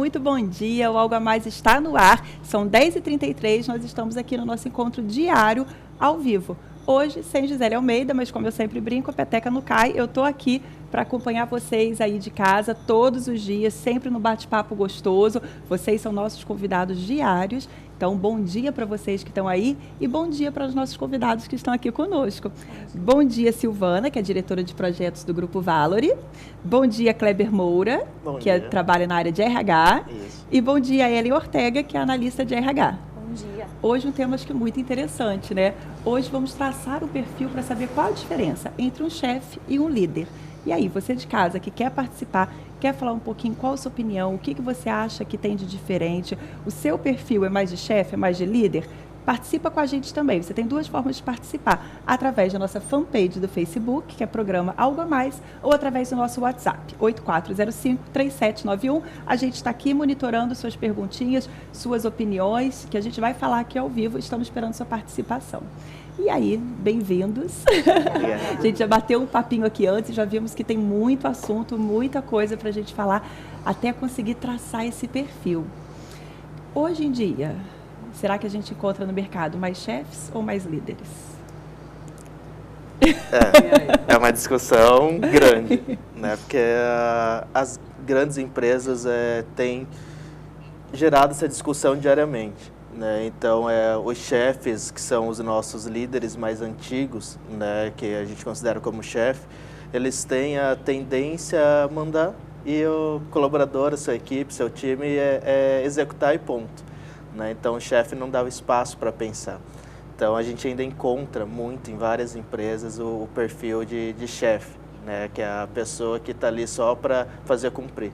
muito bom dia. O Algo a Mais está no ar. São 10h33, nós estamos aqui no nosso encontro diário, ao vivo. Hoje, sem Gisele Almeida, mas como eu sempre brinco, a peteca não cai. Eu estou aqui para acompanhar vocês aí de casa todos os dias, sempre no bate-papo gostoso. Vocês são nossos convidados diários. Então, bom dia para vocês que estão aí e bom dia para os nossos convidados que estão aqui conosco. Bom dia, Silvana, que é diretora de projetos do Grupo Valori. Bom dia, Kleber Moura, trabalha na área de RH. Isso. E bom dia, Ellen Ortega, que é analista de RH. Bom dia. Hoje um tema acho que muito interessante, né? Hoje vamos traçar o perfil para saber qual a diferença entre um chefe e um líder. E aí, você de casa que quer participar, quer falar um pouquinho qual a sua opinião, o que você acha que tem de diferente? O seu perfil é mais de chefe, é mais de líder? Participa com a gente também. Você tem duas formas de participar. Através da nossa fanpage do Facebook, que é programa Algo a Mais, ou através do nosso WhatsApp, 8405-3791. A gente está aqui monitorando suas perguntinhas, suas opiniões, que a gente vai falar aqui ao vivo. Estamos esperando sua participação. E aí, bem-vindos. A gente já bateu um papinho aqui antes, já vimos que tem muito assunto, muita coisa para a gente falar, até conseguir traçar esse perfil. Hoje em dia, será que a gente encontra no mercado mais chefes ou mais líderes? É uma discussão grande, né? Porque as grandes empresas têm gerado essa discussão diariamente. Né? Então, os chefes, que são os nossos líderes mais antigos, né, que a gente considera como chefe, eles têm a tendência a mandar e o colaborador, a sua equipe, seu time, executar e ponto. Né? Então, o chefe não dá o espaço para pensar. Então, a gente ainda encontra muito em várias empresas o perfil de chefe, né, que é a pessoa que está ali só para fazer cumprir.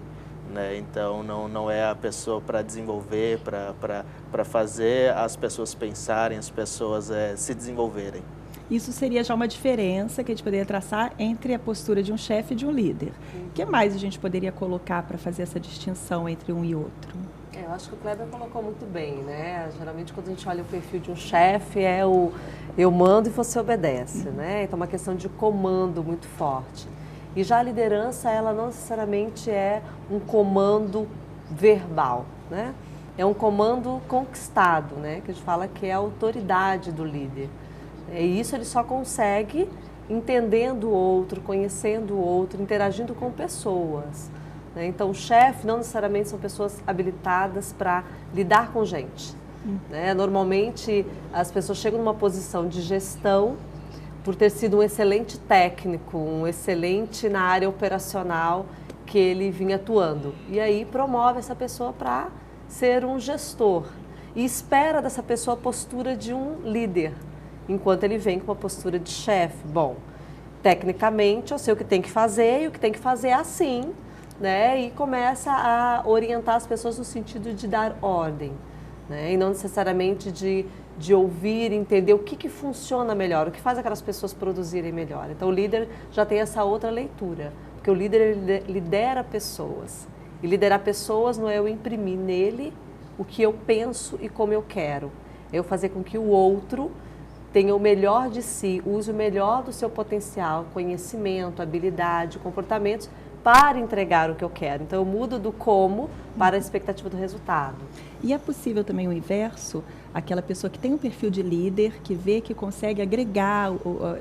Né? Então, não é a pessoa para desenvolver, para fazer as pessoas pensarem, as pessoas se desenvolverem. Isso seria já uma diferença que a gente poderia traçar entre a postura de um chefe e de um líder. O que mais a gente poderia colocar para fazer essa distinção entre um e outro? Eu acho que o Kleber colocou muito bem, né? Geralmente, quando a gente olha o perfil de um chefe, eu mando e você obedece, né? Então, é uma questão de comando muito forte. E já a liderança, ela não necessariamente é um comando verbal, né? É um comando conquistado, né? Que a gente fala que é a autoridade do líder. E isso ele só consegue entendendo o outro, conhecendo o outro, interagindo com pessoas. Né? Então, o chefe não necessariamente são pessoas habilitadas para lidar com gente. Né? Normalmente, as pessoas chegam numa posição de gestão por ter sido um excelente técnico, um excelente na área operacional que ele vinha atuando. E aí promove essa pessoa para ser um gestor e espera dessa pessoa a postura de um líder, enquanto ele vem com uma postura de chefe. Bom, tecnicamente eu sei o que tem que fazer e o que tem que fazer é assim, né? E começa a orientar as pessoas no sentido de dar ordem, né? E não necessariamente de ouvir, entender o que funciona melhor, o que faz aquelas pessoas produzirem melhor. Então, o líder já tem essa outra leitura, porque o líder ele lidera pessoas. E liderar pessoas não é eu imprimir nele o que eu penso e como eu quero. É eu fazer com que o outro tenha o melhor de si, use o melhor do seu potencial, conhecimento, habilidade, comportamentos, para entregar o que eu quero. Então, eu mudo do como para a expectativa do resultado. E é possível também o inverso? Aquela pessoa que tem um perfil de líder, que vê que consegue agregar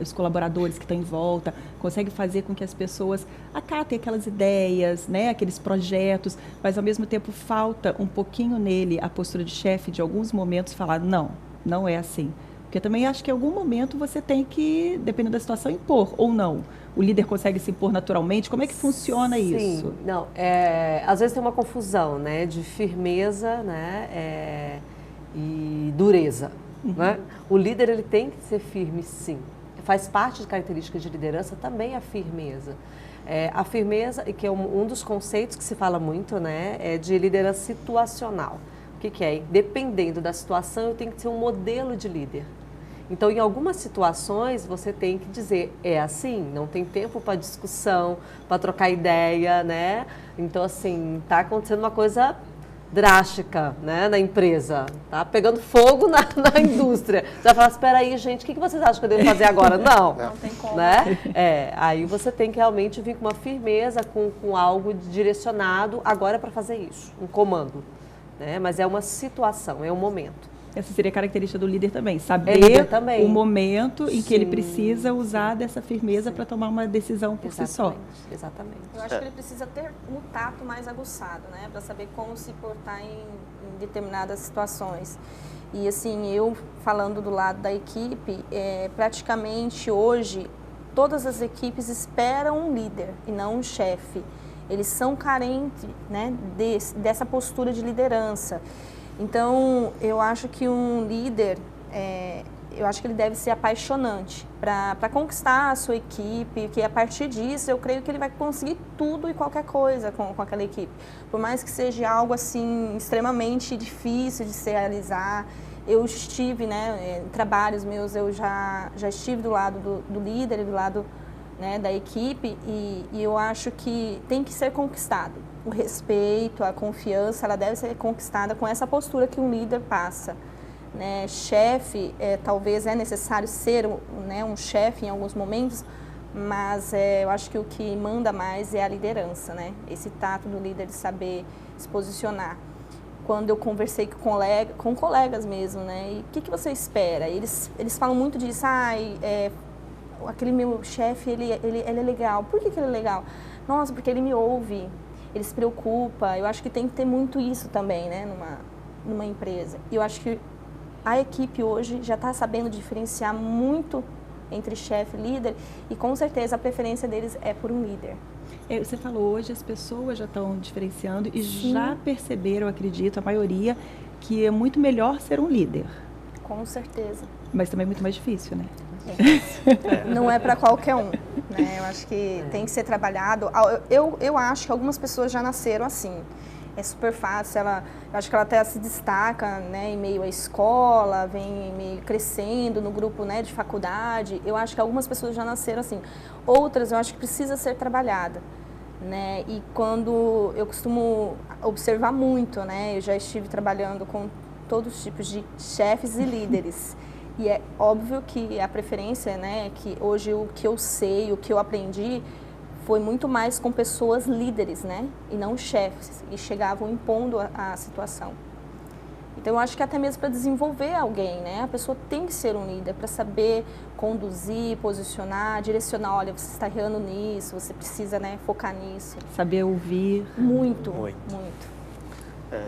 os colaboradores que estão em volta, consegue fazer com que as pessoas acatem aquelas ideias, né, aqueles projetos, mas ao mesmo tempo falta um pouquinho nele a postura de chefe de alguns momentos falar, não é assim. Porque também acho que em algum momento você tem que, dependendo da situação, impor ou não. O líder consegue se impor naturalmente? Como é que funciona isso? Sim, não, às vezes tem uma confusão, né, de firmeza, né, e dureza. Né? O líder ele tem que ser firme, sim. Faz parte de características de liderança também a firmeza. A firmeza, que é um dos conceitos que se fala muito, né, é de liderança situacional. O que é? Dependendo da situação, eu tenho que ser um modelo de líder. Então, em algumas situações, você tem que dizer, é assim, não tem tempo para discussão, para trocar ideia, né? Então, assim, está acontecendo uma coisa drástica, né, na empresa, tá pegando fogo na indústria. Já fala, espera aí, gente, o que vocês acham que eu devo fazer agora? Não tem como. Né? Aí você tem que realmente vir com uma firmeza, com algo direcionado, agora é para fazer isso, um comando. Né? Mas é uma situação, é um momento. Essa seria a característica do líder também, saber o momento em que ele precisa usar dessa firmeza para tomar uma decisão por si só. Exatamente. Eu acho que ele precisa ter um tato mais aguçado, né, para saber como se portar em determinadas situações. E assim, eu falando do lado da equipe, praticamente hoje todas as equipes esperam um líder e não um chefe. Eles são carentes, né, dessa postura de liderança. Então, eu acho que um líder, eu acho que ele deve ser apaixonante para conquistar a sua equipe, que a partir disso eu creio que ele vai conseguir tudo e qualquer coisa com aquela equipe. Por mais que seja algo assim extremamente difícil de se realizar, eu estive, né, em trabalhos meus, eu já estive do lado do líder e do lado, né, da equipe e eu acho que tem que ser conquistado. O respeito, a confiança, ela deve ser conquistada com essa postura que um líder passa. Né? Chefe, talvez é necessário ser um chefe em alguns momentos, mas eu acho que o que manda mais é a liderança, né? Esse tato do líder de saber se posicionar. Quando eu conversei com colegas mesmo, né? E o que você espera? Eles falam muito disso, aquele meu chefe, ele é legal. Por que ele é legal? Nossa, porque ele me ouve. Ele se preocupa. Eu acho que tem que ter muito isso também, né, numa empresa. E eu acho que a equipe hoje já está sabendo diferenciar muito entre chefe e líder e com certeza a preferência deles é por um líder. Você falou hoje, as pessoas já estão diferenciando e já perceberam, acredito, a maioria, que é muito melhor ser um líder. Com certeza. Mas também é muito mais difícil, né? Não é para qualquer um, né? Eu acho que tem que ser trabalhado. Eu acho que algumas pessoas já nasceram assim. É super fácil, eu acho que ela até se destaca, né, em meio à escola, vem meio crescendo no grupo, né, de faculdade. Eu acho que algumas pessoas já nasceram assim. Outras eu acho que precisa ser trabalhada, né? E quando eu costumo observar muito, né, eu já estive trabalhando com todos os tipos de chefes e líderes. E é óbvio que a preferência, né, que hoje o que eu sei, o que eu aprendi, foi muito mais com pessoas líderes, né, e não chefes, e chegavam impondo a situação. Então, eu acho que até mesmo para desenvolver alguém, né, a pessoa tem que ser um líder para saber conduzir, posicionar, direcionar, olha, você está errando nisso, você precisa, né, focar nisso. Saber ouvir. Muito.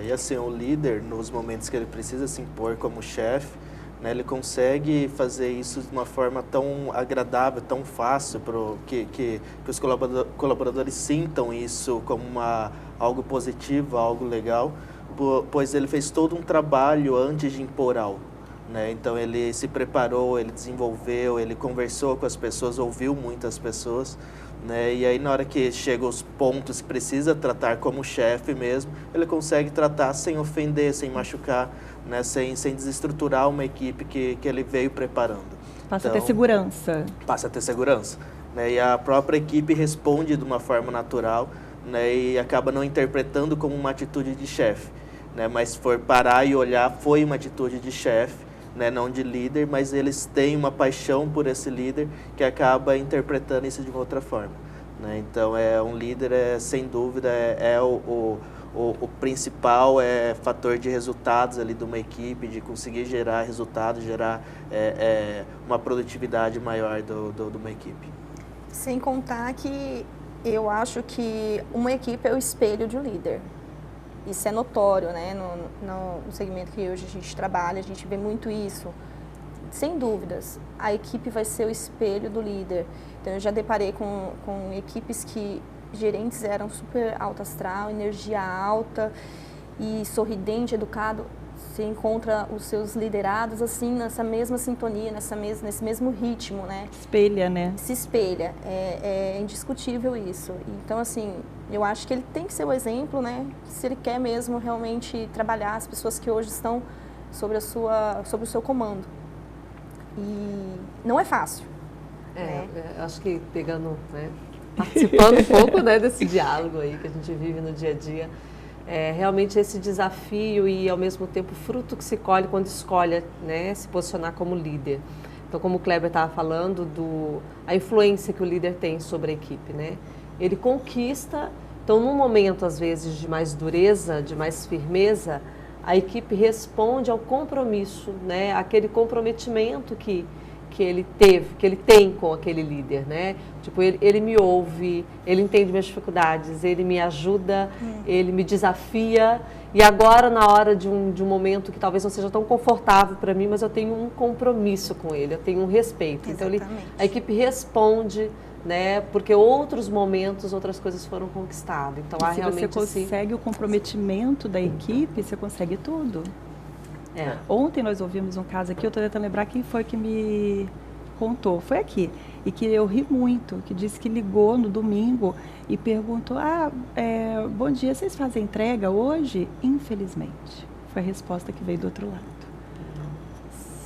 E assim, o líder, nos momentos que ele precisa se impor como chefe, né, ele consegue fazer isso de uma forma tão agradável, tão fácil, que os colaboradores sintam isso como algo positivo, algo legal, pois ele fez todo um trabalho antes de impor algo. Né? Então ele se preparou, ele desenvolveu, ele conversou com as pessoas, ouviu muitas pessoas. Né? E aí na hora que chega os pontos que precisa tratar como chefe mesmo, ele consegue tratar sem ofender, sem machucar, né? sem desestruturar uma equipe que ele veio preparando. Passa a ter segurança. Passa a ter segurança. Né? E a própria equipe responde de uma forma natural, né? E acaba não interpretando como uma atitude de chefe. Né? Mas se for parar e olhar, foi uma atitude de chefe, né? Não de líder, mas eles têm uma paixão por esse líder que acaba interpretando isso de uma outra forma. Né? Então, um líder, sem dúvida, o principal fator de resultados ali de uma equipe, de conseguir gerar resultados, gerar uma produtividade maior de uma equipe. Sem contar que eu acho que uma equipe é o espelho de um líder. Isso é notório, né? No segmento que hoje a gente trabalha, a gente vê muito isso. Sem dúvidas, a equipe vai ser o espelho do líder. Então, eu já deparei com equipes que gerentes eram super alto astral, energia alta e sorridente, educado. Você encontra os seus liderados assim nessa mesma sintonia, nesse mesmo ritmo, né? Espelha, né? Se espelha, é indiscutível isso. Então, assim, eu acho que ele tem que ser o exemplo, né? Se ele quer mesmo realmente trabalhar as pessoas que hoje estão sobre o seu comando. E não é fácil. Acho que pegando, né, participando um pouco, né, desse diálogo aí que a gente vive no dia a dia, realmente esse desafio e, ao mesmo tempo, fruto que se colhe quando escolhe, né, se posicionar como líder. Então, como o Kleber estava falando, a influência que o líder tem sobre a equipe, né? Ele conquista, então, num momento, às vezes, de mais dureza, de mais firmeza, a equipe responde ao compromisso, né? Aquele comprometimento que ele tem com aquele líder, né? Tipo, ele me ouve, ele entende minhas dificuldades, ele me ajuda, ele me desafia. E agora, na hora de um momento que talvez não seja tão confortável para mim, mas eu tenho um compromisso com ele, eu tenho um respeito. Exatamente. Então, a equipe responde, né? Porque outros momentos, outras coisas foram conquistadas. Então, se você consegue o comprometimento da equipe, você consegue tudo. Ontem nós ouvimos um caso aqui, eu estou tentando lembrar quem foi que me contou, foi aqui, e que eu ri muito, que disse que ligou no domingo e perguntou, bom dia, vocês fazem entrega hoje? Infelizmente, foi a resposta que veio do outro lado.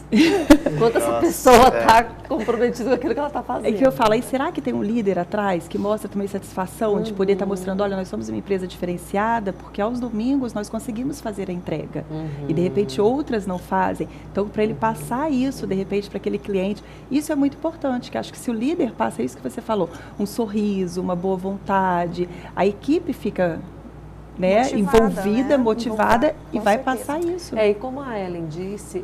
Enquanto essa pessoa está comprometida com aquilo que ela está fazendo. É que eu falo, e será que tem um líder atrás que mostra também satisfação de poder estar mostrando, olha, nós somos uma empresa diferenciada, porque aos domingos nós conseguimos fazer a entrega. E de repente outras não fazem. Então, para ele passar isso, de repente, para aquele cliente, isso é muito importante, que acho que se o líder passa isso que você falou, um sorriso, uma boa vontade, a equipe fica... né, envolvida, motivada e vai passar isso. E como a Ellen disse,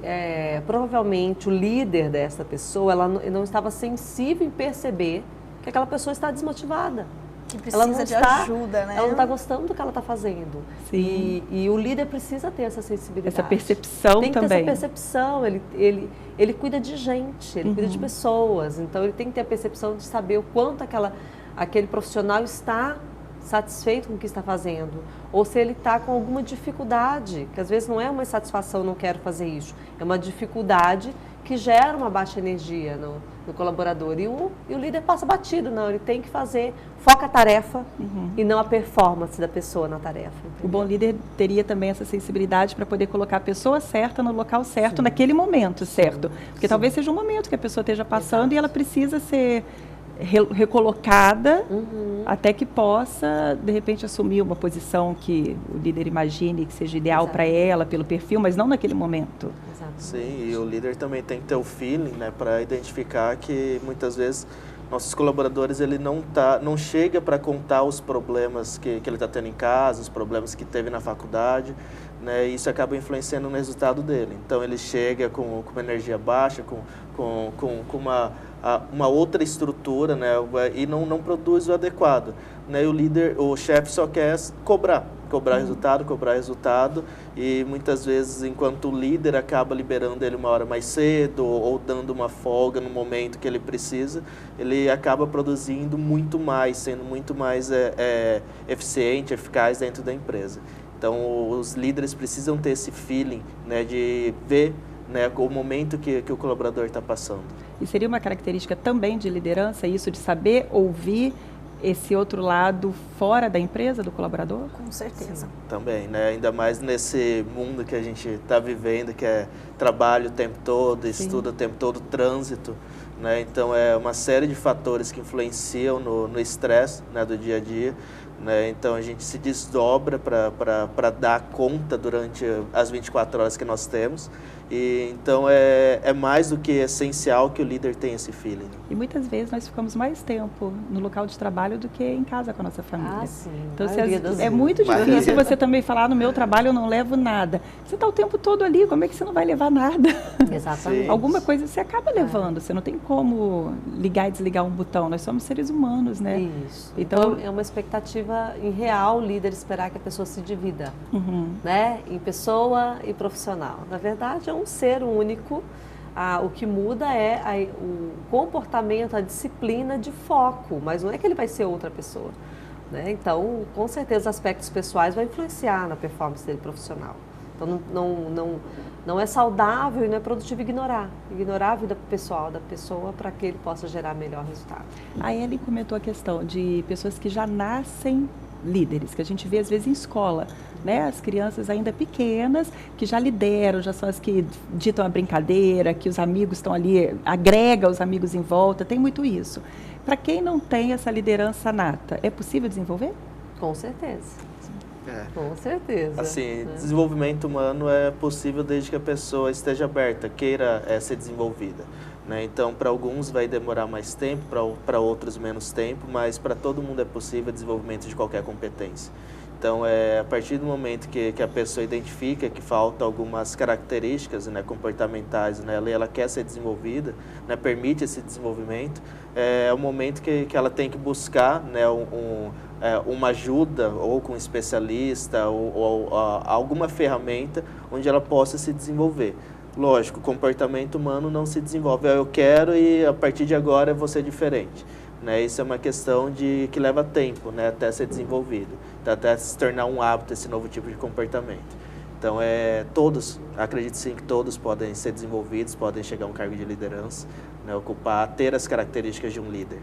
provavelmente o líder dessa pessoa, ela não estava sensível em perceber que aquela pessoa está desmotivada. Que precisa de ajuda, né? Ela não está gostando do que ela está fazendo. Sim. E o líder precisa ter essa sensibilidade. Essa percepção tem que também. ter essa percepção. Ele cuida de gente, ele cuida de pessoas. Então, ele tem que ter a percepção de saber o quanto aquele profissional está satisfeito com o que está fazendo, ou se ele está com alguma dificuldade, que às vezes não é uma insatisfação, não quero fazer isso, é uma dificuldade que gera uma baixa energia no colaborador. E o líder passa batido, não, ele tem que fazer, foca a tarefa e não a performance da pessoa na tarefa. Entendeu? O bom líder teria também essa sensibilidade para poder colocar a pessoa certa no local certo, naquele momento certo. Porque talvez seja um momento que a pessoa esteja passando e ela precisa ser recolocada até que possa, de repente, assumir uma posição que o líder imagine que seja ideal para ela, pelo perfil, mas não naquele momento. Exatamente. Sim, e o líder também tem que ter o feeling, né, para identificar que muitas vezes nossos colaboradores, ele não chega para contar os problemas que ele está tendo em casa, os problemas que teve na faculdade, né, e isso acaba influenciando no resultado dele. Então ele chega com uma energia baixa, com uma outra estrutura, né, e não produz o adequado, né, e o chefe só quer cobrar resultado, e muitas vezes, enquanto o líder acaba liberando ele uma hora mais cedo ou dando uma folga no momento que ele precisa, ele acaba produzindo muito mais, sendo muito mais eficiente, eficaz dentro da empresa. Então, os líderes precisam ter esse feeling, né, de ver, né, o momento que o colaborador está passando. E seria uma característica também de liderança, isso de saber ouvir esse outro lado fora da empresa, do colaborador? Com certeza. Sim, também, né? Ainda mais nesse mundo que a gente está vivendo, que é trabalho o tempo todo, estudo o tempo todo, trânsito, né? Então, é uma série de fatores que influenciam no estresse, né, do dia a dia. Né? Então, a gente se desdobra para dar conta durante as 24 horas que nós temos. E, então, é mais do que essencial que o líder tenha esse feeling. E muitas vezes nós ficamos mais tempo no local de trabalho do que em casa com a nossa família. Ah, sim. Então, é muito difícil você também falar, no meu trabalho eu não levo nada. Você está o tempo todo ali, como é que você não vai levar nada? Exatamente. Alguma coisa você acaba levando, você não tem como ligar e desligar um botão, nós somos seres humanos, né? Isso. Então, é uma expectativa irreal o líder esperar que a pessoa se divida, né? Em pessoa e profissional. Na verdade, é um ser único. O que muda é o comportamento, a disciplina de foco, mas não é que ele vai ser outra pessoa, né? Então, com certeza, os aspectos pessoais vão influenciar na performance dele profissional. Então, não é saudável e não é produtivo ignorar a vida pessoal da pessoa para que ele possa gerar melhor resultado. A Ellen comentou a questão de pessoas que já nascem líderes, que a gente vê às vezes em escola, né? As crianças ainda pequenas, que já lideram, já são as que ditam a brincadeira, que os amigos estão ali, agrega os amigos em volta, tem muito isso. Para quem não tem essa liderança nata, é possível desenvolver? Com certeza. Com certeza. Assim, desenvolvimento humano é possível desde que a pessoa esteja aberta, queira ser desenvolvida. Né? Então, para alguns vai demorar mais tempo, para outros menos tempo, mas para todo mundo é possível o desenvolvimento de qualquer competência. Então, a partir do momento que a pessoa identifica que faltam algumas características, né, comportamentais nela e ela quer ser desenvolvida, né, permite esse desenvolvimento, é o momento que ela tem que buscar, né, uma ajuda ou com um especialista ou alguma ferramenta onde ela possa se desenvolver. Lógico, o comportamento humano não se desenvolve. Eu quero e a partir de agora eu vou ser diferente. Né? Isso é uma questão que leva tempo, né, até ser desenvolvido, até se tornar um hábito esse novo tipo de comportamento. Então, acredito sim que todos podem ser desenvolvidos, podem chegar a um cargo de liderança, né, ter as características de um líder.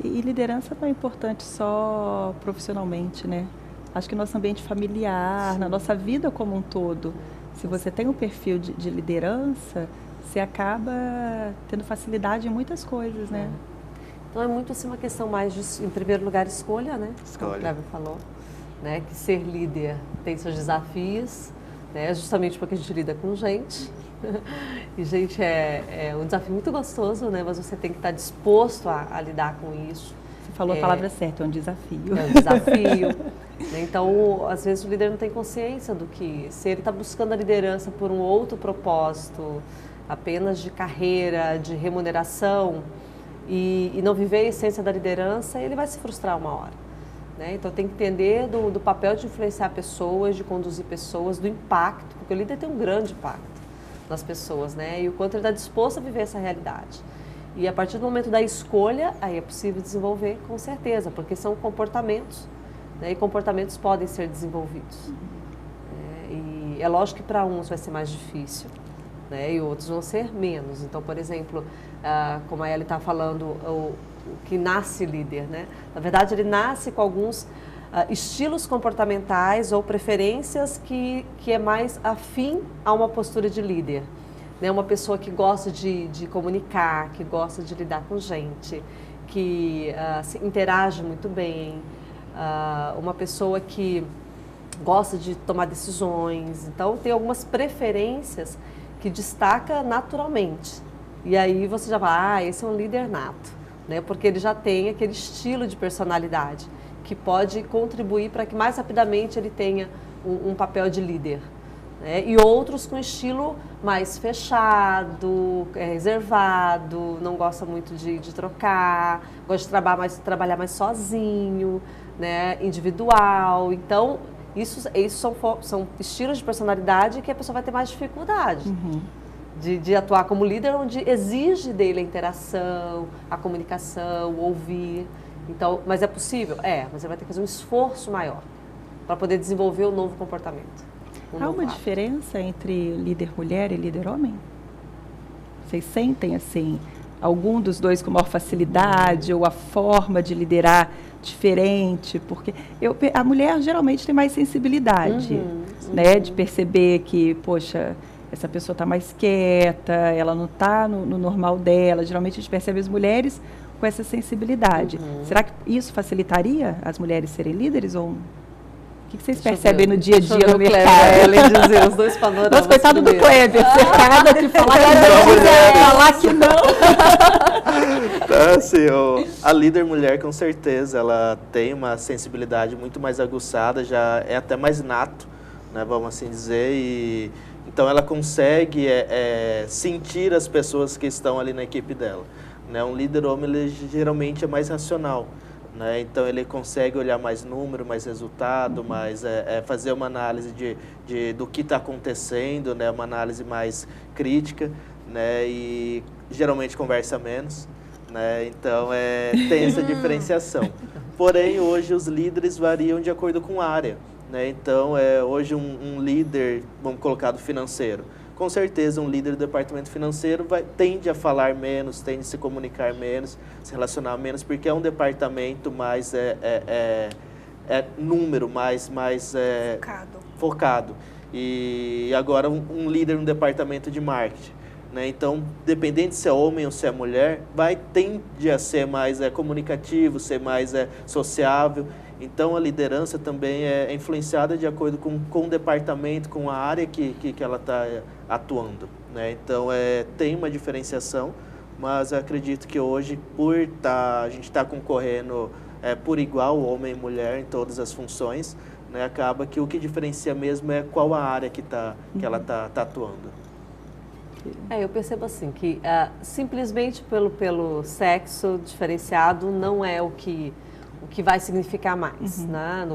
E liderança não é importante só profissionalmente, né? Acho que no nosso ambiente familiar, na nossa vida como um todo, se você tem um perfil de liderança, você acaba tendo facilidade em muitas coisas, né? Então é muito assim uma questão mais de, em primeiro lugar, escolha, né? Como o Cleber falou, né? Que ser líder tem seus desafios, né? Justamente porque a gente lida com gente. E, gente, é um desafio muito gostoso, né? Mas você tem que estar disposto a lidar com isso. Você falou a palavra certa, é um desafio. É um desafio. Né? Então, às vezes o líder não tem consciência do que, se ele está buscando a liderança por um outro propósito, apenas de carreira, de remuneração, e não viver a essência da liderança, ele vai se frustrar uma hora. Né? Então, tem que entender do papel de influenciar pessoas, de conduzir pessoas, do impacto, porque o líder tem um grande impacto nas pessoas, né? E o quanto ele está disposto a viver essa realidade. E a partir do momento da escolha, aí é possível desenvolver, com certeza, porque são comportamentos, né? E comportamentos podem ser desenvolvidos. E é lógico que para uns vai ser mais difícil, né? E outros vão ser menos. Então, por exemplo, como a Ellie está falando, o que nasce líder, né? Na verdade, ele nasce com alguns estilos comportamentais ou preferências que é mais afim a uma postura de líder. Né? Uma pessoa que gosta de comunicar, que gosta de lidar com gente, que se interage muito bem, uma pessoa que gosta de tomar decisões. Então, tem algumas preferências que destaca naturalmente. E aí você já vai, esse é um líder nato, né? Porque ele já tem aquele estilo de personalidade que pode contribuir para que mais rapidamente ele tenha um papel de líder. Né? E outros com estilo mais fechado, reservado, não gosta muito de trocar, gosta de trabalhar mais sozinho, né? Individual. Então, isso são estilos de personalidade que a pessoa vai ter mais dificuldade de atuar como líder, onde exige dele a interação, a comunicação, ouvir. Então, mas é possível? Mas ele vai ter que fazer um esforço maior para poder desenvolver o novo comportamento. Há uma diferença entre líder mulher e líder homem? Vocês sentem, assim, algum dos dois com maior facilidade ou a forma de liderar diferente? Porque a mulher geralmente tem mais sensibilidade, né? De perceber que, poxa, essa pessoa está mais quieta, ela não está no normal dela. Geralmente a gente percebe as mulheres com essa sensibilidade. Será que isso facilitaria as mulheres serem líderes? Ou o que vocês percebem no dia a dia no mercado? Ela dizer os dois panoramas. Nossa, coitado do Kleber, cercada de falar que não. Então, assim, a líder mulher, com certeza, ela tem uma sensibilidade muito mais aguçada, já é até mais nato, né, vamos assim dizer, então ela consegue sentir as pessoas que estão ali na equipe dela. Né? Um líder homem, ele geralmente é mais racional, né? Então ele consegue olhar mais número, mais resultado, mais fazer uma análise do que está acontecendo, né? Uma análise mais crítica, né? E geralmente conversa menos, né? Então tem essa diferenciação. Porém, hoje os líderes variam de acordo com a área, né? Então, hoje um líder, vamos colocar do financeiro, com certeza um líder do departamento financeiro tende a falar menos, tende a se comunicar menos, se relacionar menos, porque é um departamento mais número, mais focado. E agora um líder no departamento de marketing, né? Então, dependendo se é homem ou se é mulher, tende a ser mais comunicativo, ser mais sociável. Então, a liderança também é influenciada de acordo com o departamento, com a área que ela está atuando, né? Então, tem uma diferenciação, mas eu acredito que hoje, a gente está concorrendo por igual, homem e mulher, em todas as funções, né? Acaba que o que diferencia mesmo é qual a área que ela está atuando. Eu percebo assim, que simplesmente pelo sexo diferenciado não é o que vai significar mais, né?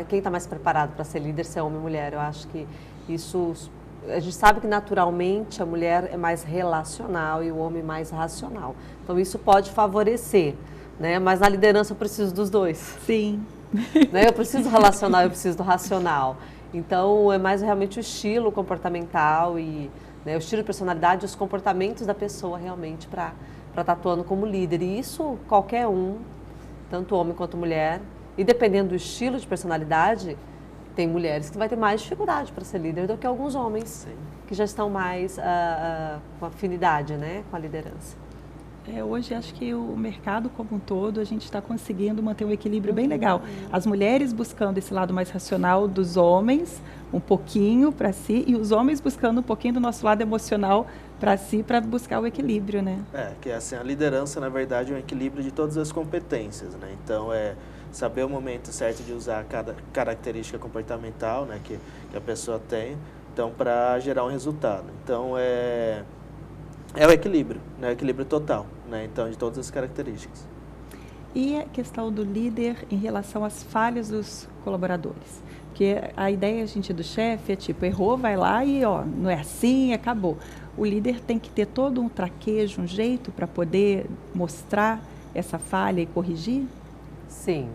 Quem está mais preparado para ser líder, se é homem ou mulher. Eu acho que isso, a gente sabe que naturalmente a mulher é mais relacional e o homem mais racional. Então isso pode favorecer, né? Mas na liderança eu preciso dos dois. Sim. Né? Eu preciso do relacional, eu preciso do racional. Então é mais realmente o estilo comportamental e, né, o estilo de personalidade e os comportamentos da pessoa realmente para estar atuando como líder. E isso qualquer um, tanto homem quanto mulher, e dependendo do estilo de personalidade, tem mulheres que vai ter mais dificuldade para ser líder do que alguns homens. Sim. Que já estão mais com afinidade, né, com a liderança. Hoje acho que o mercado como um todo, a gente está conseguindo manter um equilíbrio bem legal. As mulheres buscando esse lado mais racional dos homens, um pouquinho para si, e os homens buscando um pouquinho do nosso lado emocional para si, para buscar o equilíbrio, né? Que assim, a liderança, na verdade, é um equilíbrio de todas as competências, né? Então, saber o momento certo de usar cada característica comportamental, né, que a pessoa tem, então, para gerar um resultado. Então, é o equilíbrio, né? O equilíbrio total, né? Então, de todas as características. E a questão do líder em relação às falhas dos colaboradores? Porque a ideia, gente, do chefe é tipo, errou, vai lá e não é assim, acabou. O líder tem que ter todo um traquejo, um jeito para poder mostrar essa falha e corrigir? Sim,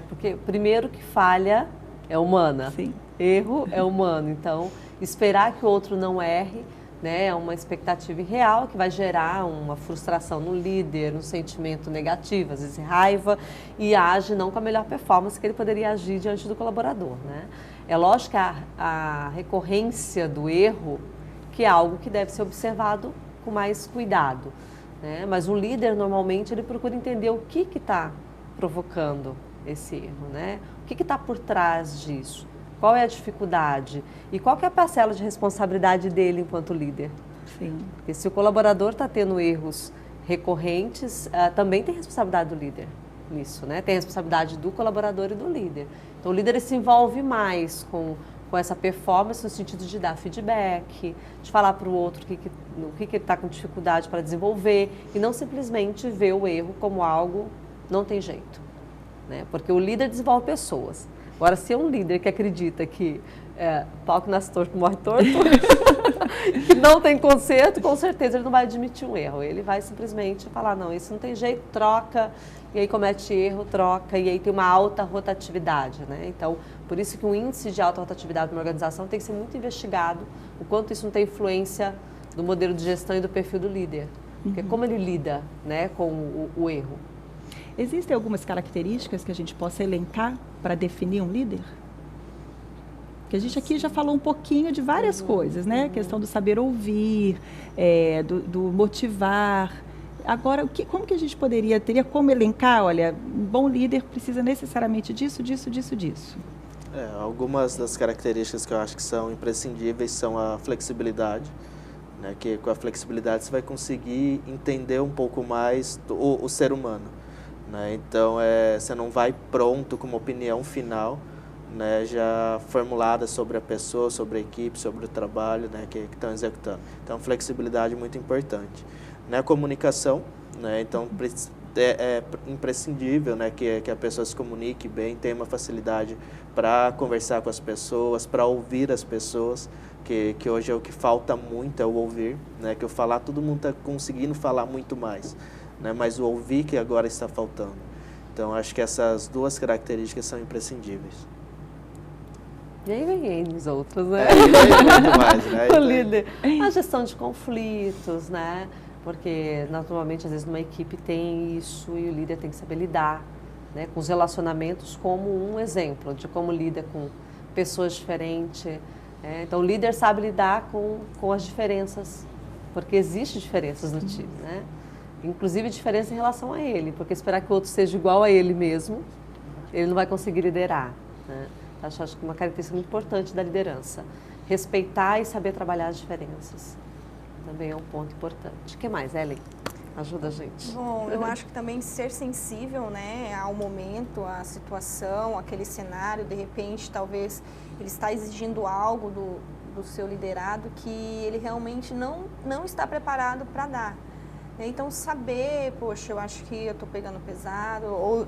porque primeiro que falha é humana. Sim. Erro é humano, então esperar que o outro não erre, né, é uma expectativa irreal que vai gerar uma frustração no líder, um sentimento negativo, às vezes raiva, e age não com a melhor performance que ele poderia agir diante do colaborador, né? É lógico que a recorrência do erro, que é algo que deve ser observado com mais cuidado, né? Mas o líder, normalmente, ele procura entender o que está provocando esse erro, né? O que está por trás disso? Qual é a dificuldade? E qual que é a parcela de responsabilidade dele enquanto líder? Sim. Porque se o colaborador está tendo erros recorrentes, também tem responsabilidade do líder nisso, né? Tem responsabilidade do colaborador e do líder. Então, o líder se envolve mais com essa performance no sentido de dar feedback, de falar para o outro o que ele está com dificuldade para desenvolver e não simplesmente ver o erro como algo não tem jeito, né? Porque o líder desenvolve pessoas. Agora, se é um líder que acredita que pau que nasce torto morre torto, que não tem conserto, com certeza ele não vai admitir um erro. Ele vai simplesmente falar, não, isso não tem jeito, troca, e aí comete erro, troca, e aí tem uma alta rotatividade, né? Então, por isso que o índice de alta rotatividade numa organização tem que ser muito investigado, o quanto isso não tem influência do modelo de gestão e do perfil do líder. Porque como ele lida, né, com o erro. Existem algumas características que a gente possa elencar para definir um líder? Porque a gente aqui já falou um pouquinho de várias coisas, né? A questão do saber ouvir, do motivar. Agora, como que a gente teria como elencar? Olha, um bom líder precisa necessariamente disso, disso, disso, disso. Algumas das características que eu acho que são imprescindíveis são a flexibilidade, né? Que com a flexibilidade você vai conseguir entender um pouco mais o ser humano. Né? Então, você não vai pronto com uma opinião final, né, já formulada sobre a pessoa, sobre a equipe, sobre o trabalho, né, que estão executando. Então, flexibilidade é muito importante. Né? A comunicação, né? Então, é imprescindível, né, que a pessoa se comunique bem, tenha uma facilidade para conversar com as pessoas, para ouvir as pessoas, que hoje é o que falta muito, é o ouvir, né? Que o falar, todo mundo está conseguindo falar muito mais, né? Mas o ouvir que agora está faltando. Então, acho que essas duas características são imprescindíveis. E aí vem os outros, né? Muito mais, né? O líder. A gestão de conflitos, né? Porque, naturalmente, às vezes numa equipe tem isso e o líder tem que saber lidar, né, com os relacionamentos como um exemplo de como lida com pessoas diferentes. Então, o líder sabe lidar com as diferenças porque existe diferenças no time, né? Inclusive diferença em relação a ele, porque esperar que o outro seja igual a ele mesmo, ele não vai conseguir liderar, né? Então, acho que uma característica muito importante da liderança, respeitar e saber trabalhar as diferenças, também é um ponto importante. O que mais, Ellen? Ajuda a gente. Bom, eu acho que também ser sensível, né, ao momento, à situação, aquele cenário, de repente, talvez ele está exigindo algo do seu liderado que ele realmente não está preparado para dar. Então, saber, poxa, eu acho que eu estou pegando pesado, ou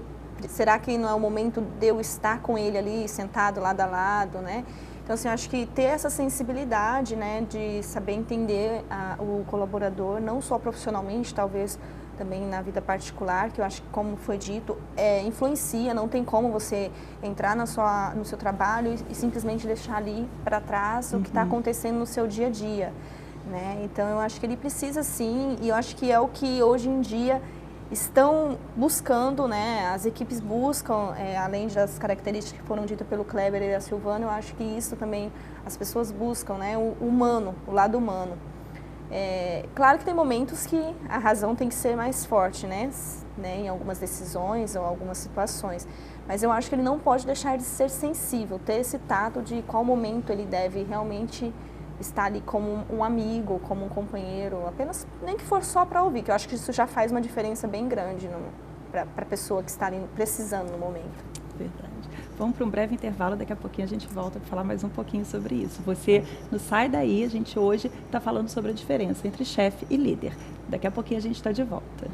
será que não é o momento de eu estar com ele ali, sentado lado a lado, né? Então, assim, eu acho que ter essa sensibilidade, né, de saber entender o colaborador, não só profissionalmente, talvez também na vida particular, que eu acho que, como foi dito, influencia, não tem como você entrar no seu trabalho e simplesmente deixar ali para trás o que está acontecendo no seu dia a dia. Né? Então, eu acho que ele precisa sim, e eu acho que é o que hoje em dia estão buscando, né? As equipes buscam, além das características que foram ditas pelo Kleber e a Silvana, eu acho que isso também as pessoas buscam, né? O humano, o lado humano. Claro que tem momentos que a razão tem que ser mais forte, né? Em algumas decisões ou algumas situações, mas eu acho que ele não pode deixar de ser sensível, ter esse tato de qual momento ele deve realmente estar ali como um amigo, como um companheiro, apenas, nem que for só para ouvir, que eu acho que isso já faz uma diferença bem grande para a pessoa que está ali precisando no momento. Verdade. Vamos para um breve intervalo, daqui a pouquinho a gente volta para falar mais um pouquinho sobre isso. Você não sai daí, a gente hoje está falando sobre a diferença entre chefe e líder. Daqui a pouquinho a gente está de volta.